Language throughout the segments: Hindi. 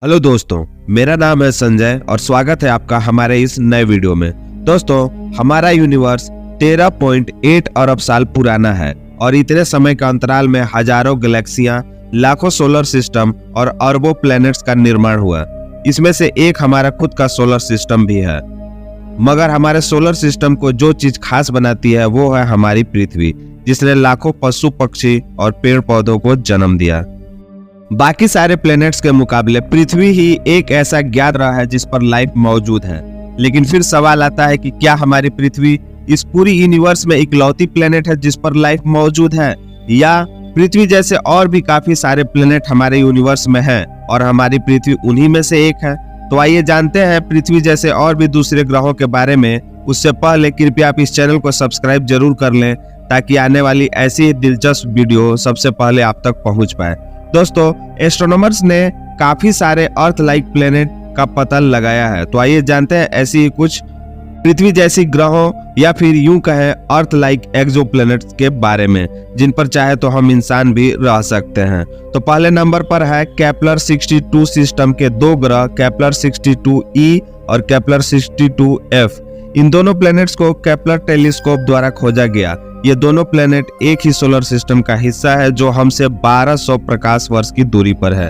हेलो दोस्तों, मेरा नाम है संजय और स्वागत है आपका हमारे इस नए वीडियो में। दोस्तों, हमारा यूनिवर्स 13.8 अरब साल पुराना है और इतने समय के अंतराल में हजारों गैलेक्सियां, लाखों सोलर सिस्टम और अरबों प्लैनेट्स का निर्माण हुआ। इसमें से एक हमारा खुद का सोलर सिस्टम भी है। मगर हमारे सोलर सिस्टम को जो चीज खास बनाती है वो है हमारी पृथ्वी, जिसने लाखों पशु पक्षी और पेड़ पौधों को जन्म दिया। बाकी सारे प्लैनेट्स के मुकाबले पृथ्वी ही एक ऐसा ज्ञात ग्रह है जिस पर लाइफ मौजूद है। लेकिन फिर सवाल आता है कि क्या हमारी पृथ्वी इस पूरी यूनिवर्स में इकलौती प्लैनेट है जिस पर लाइफ मौजूद है, या पृथ्वी जैसे और भी काफी सारे प्लैनेट हमारे यूनिवर्स में हैं और हमारी पृथ्वी उन्हीं में से एक है। तो आइए जानते हैं पृथ्वी जैसे और भी दूसरे ग्रहों के बारे में। उससे पहले कृपया आप इस चैनल को सब्सक्राइब जरूर कर लें ताकि आने वाली ऐसी दिलचस्प वीडियो सबसे पहले आप तक पहुंच पाए। दोस्तों, एस्ट्रोनॉमर्स ने काफी सारे अर्थ लाइक प्लैनेट का पता लगाया है। तो आइए जानते हैं ऐसी ही कुछ पृथ्वी जैसी ग्रहों या फिर यूं कहें अर्थ लाइक एक्सोप्लैनेट्स के बारे में, जिन पर चाहे तो हम इंसान भी रह सकते हैं। तो पहले नंबर पर है केपलर 62 सिस्टम के दो ग्रह केपलर 62e और केपलर 62f। इन दोनों प्लैनेट्स को केपलर टेलीस्कोप द्वारा खोजा गया। ये दोनों प्लैनेट एक ही सोलर सिस्टम का हिस्सा है जो हमसे 1200 प्रकाश वर्ष की दूरी पर है।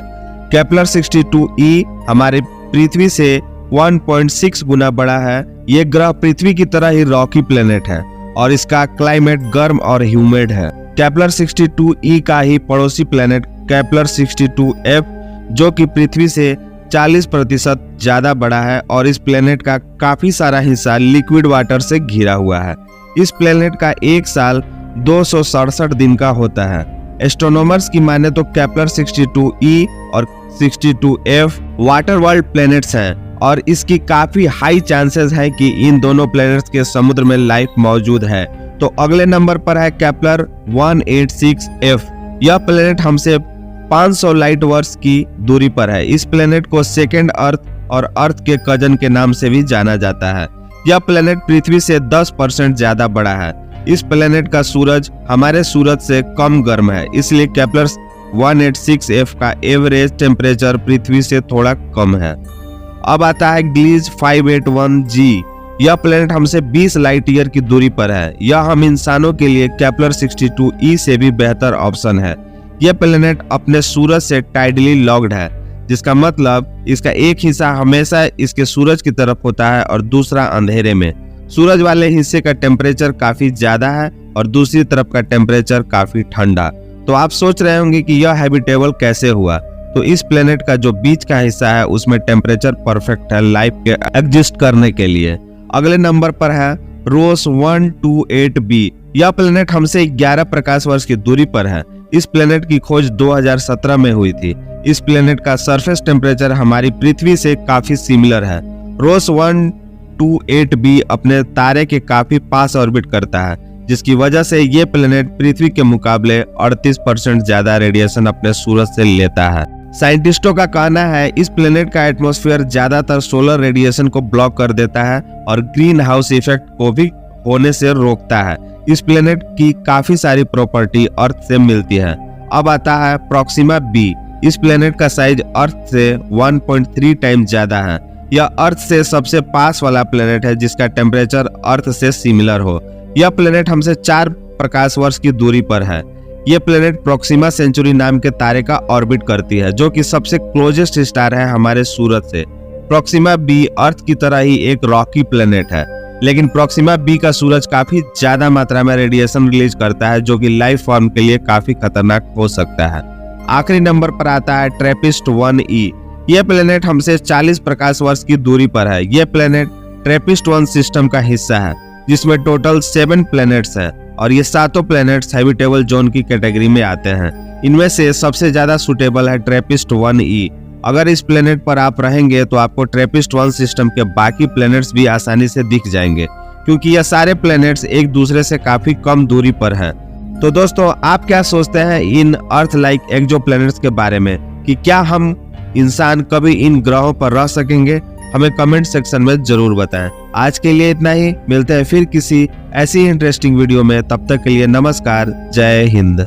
केपलर 62e हमारी पृथ्वी से 1.6 गुना बड़ा है। ये ग्रह पृथ्वी की तरह ही रॉकी प्लैनेट है और इसका क्लाइमेट गर्म और ह्यूमिड है। केपलर 62e का ही पड़ोसी प्लैनेट केपलर 62f, जो कि पृथ्वी से 40% ज्यादा बड़ा है और इस प्लैनेट का काफी सारा हिस्सा लिक्विड वाटर से घिरा हुआ है। इस प्लैनेट का एक साल 267 दिन का होता है। एस्ट्रोनॉमर्स की माने तो केपलर 62e और 62f वाटर वर्ल्ड प्लैनेट्स हैं और इसकी काफी हाई चांसेस है कि इन दोनों प्लैनेट्स के समुद्र में लाइफ मौजूद है। तो अगले नंबर पर है केपलर 186f। यह प्लैनेट हमसे 500 लाइट वर्ष की दूरी पर है। इस प्लैनेट को सेकेंड अर्थ और अर्थ के कजन के नाम से भी जाना जाता है। यह प्लैनेट पृथ्वी से 10% ज्यादा बड़ा है। इस प्लैनेट का सूरज हमारे सूरज से कम गर्म है, इसलिए केपलर 186f का एवरेज टेम्परेचर पृथ्वी से थोड़ा कम है। अब आता है ग्लीज 581g। यह प्लैनेट हमसे 20 लाइट ईयर की दूरी पर है। यह हम इंसानों के लिए केपलर 62e से भी बेहतर ऑप्शन है। यह प्लैनेट अपने सूरज से टाइडली लॉक्ड है, जिसका मतलब इसका एक हिस्सा हमेशा इसके सूरज की तरफ होता है और दूसरा अंधेरे में। सूरज वाले हिस्से का टेम्परेचर काफी ज्यादा है और दूसरी तरफ का टेम्परेचर काफी ठंडा। तो आप सोच रहे होंगे कि यह हैबिटेबल कैसे हुआ। तो इस प्लेनेट का जो बीच का हिस्सा है उसमें टेम्परेचर परफेक्ट है लाइफ के एग्जिस्ट करने के लिए। अगले नंबर पर है रोस 128b। यह प्लेनेट हमसे 11 प्रकाश वर्ष की दूरी पर है। इस प्लेनेट की खोज 2017 में हुई थी। इस प्लेनेट का सरफेस टेम्परेचर हमारी पृथ्वी से काफी सिमिलर है। रोस 128b अपने तारे के काफी पास ऑर्बिट करता है, जिसकी वजह से ये प्लेनेट पृथ्वी के मुकाबले 38% ज्यादा रेडिएशन अपने सूरज से लेता है। साइंटिस्टों का कहना है इस प्लेनेट का एटमॉस्फेयर ज्यादातर सोलर रेडिएशन को ब्लॉक कर देता है और ग्रीन हाउस इफेक्ट को भी होने से रोकता है। इस प्लेनेट की काफी सारी प्रॉपर्टी अर्थ से मिलती है। अब आता है प्रोक्सिमा बी। इस प्लेनेट का साइज अर्थ से 1.3 टाइम ज्यादा है। यह अर्थ से सबसे पास वाला प्लेनेट है जिसका टेम्परेचर अर्थ से सिमिलर हो। यह प्लेनेट हमसे 4 प्रकाश वर्ष की दूरी पर है। यह प्लेनेट प्रोक्सिमा सेंचुरी नाम के तारे का ऑर्बिट करती है, जो कि सबसे क्लोजेस्ट स्टार है हमारे सूरज से। प्रोक्सिमा बी अर्थ की तरह ही एक रॉकी प्लेनेट है, लेकिन प्रोक्सिमा बी का सूरज काफी ज्यादा मात्रा में रेडिएशन रिलीज करता है, जो कि लाइफ फॉर्म के लिए काफी खतरनाक हो सकता है। आखिरी नंबर पर आता है ट्रेपिस्ट 1e। यह प्लेनेट हमसे 40 प्रकाश वर्ष की दूरी पर है। यह प्लेनेट ट्रेपिस्ट 1 सिस्टम का हिस्सा है, जिसमें टोटल 7 प्लैनेट्स हैं और ये सातों प्लैनेट्स हैबिटेबल जोन की कैटेगरी में आते हैं। इनमें से सबसे ज्यादा सुटेबल है ट्रेपिस्ट 1e। अगर इस प्लैनेट पर आप रहेंगे तो आपको ट्रेपिस्ट 1 सिस्टम के बाकी प्लैनेट्स भी आसानी से दिख जाएंगे, क्योंकि यह सारे प्लैनेट्स एक दूसरे से काफी कम दूरी पर हैं। तो दोस्तों, आप क्या सोचते हैं इन अर्थ लाइक एक्सोप्लैनेट्स के बारे में कि क्या हम इंसान कभी इन ग्रहों पर रह सकेंगे? हमें कमेंट सेक्शन में जरूर बताएं। आज के लिए इतना ही, मिलते हैं फिर किसी ऐसी इंटरेस्टिंग वीडियो में। तब तक के लिए नमस्कार, जय हिंद।